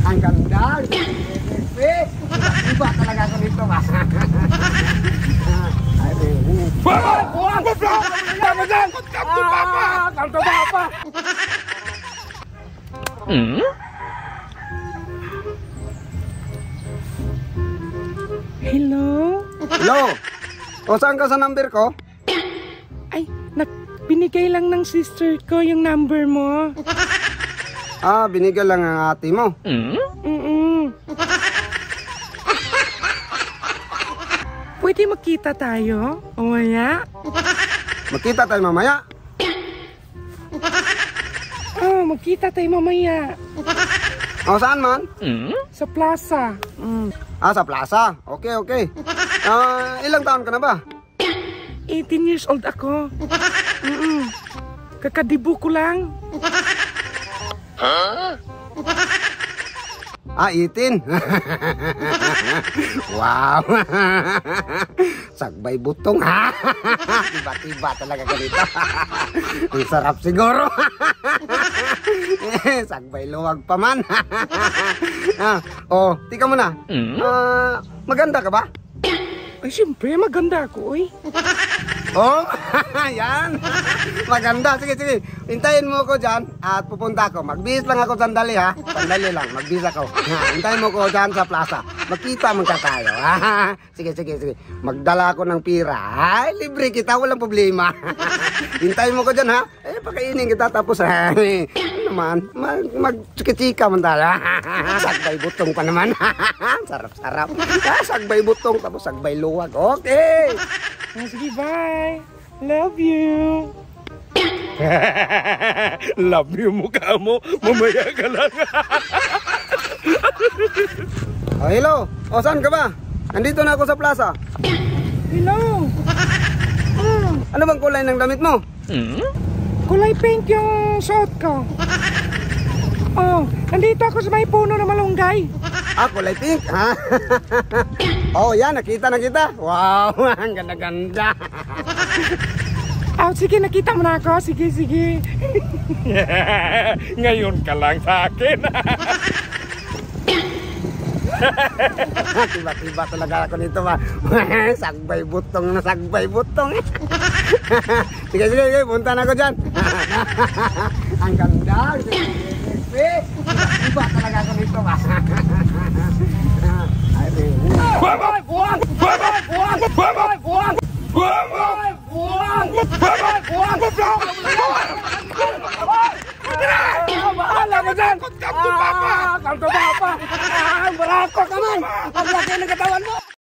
Ang ganda. Iba talaga ako dito ba? Hello? Hello? O saan ka sa number ko? Ay, binigay lang ng sister ko yung number mo. Ah, binigay lang ang ate mo. Pwede magkita tayo? O maya? Magkita tayo mamaya. Oh, magkita tayo mamaya. O saan man? Sa plaza. Ah, sa plaza. Okay, okay. Ilang taon ka na ba? 18 years old ako. Kakadibo ko lang. Ah, 18. Wow. Sagbay butong ha. Tiba-tiba talaga ganito. Ang sarap siguro. Sagbay luwag pa man. Oh, tika mo na. Maganda ka ba? Ay, siyempre, maganda ako, eh. Oh, yan. Maganda. Sige, sige. Hintayin mo ko dyan at pupunta ako. Magbihis lang ako sandali ha. Sandali lang. Magbihis ako. Hintayin mo ko dyan sa plaza. Magkita mo ka tayo. Sige, sige, sige. Magdala ako ng pira. Ay, libre kita. Walang problema. Hintayin mo ko dyan ha. Eh, pakainin kita tapos ano naman. Mag-chika man tayo. Sagbay butong pa naman. Sarap-sarap. Sagbay butong tapos sagbay luwag. Okay. Sige, bye. Love you. Love you mukha mo. Mamaya ka lang. Oh, hello. O, saan ka ba? Nandito na ako sa plaza. Hello. Ano bang kulay ng damit mo? Kulay pink yung suot ko. Oh, nandito ako sa may puno na malunggay. Ah, kulay pink, ha? Oh, yan, nakita na kita. Wow, ang ganda-ganda. Oh, sige, nakita mo na ako. Sige, sige. Ngayon ka lang sa akin. Tiba-tiba talaga ako nito ba? Sagbay butong na sagbay butong. Sige, sige, sige, punta na ako dyan. Ang ganda. Tiba-tiba talaga ako nito ba? Bahala mo dyan! Come to Papa! Come to Papa! Barako ka man! Ang laki ng katawan mo!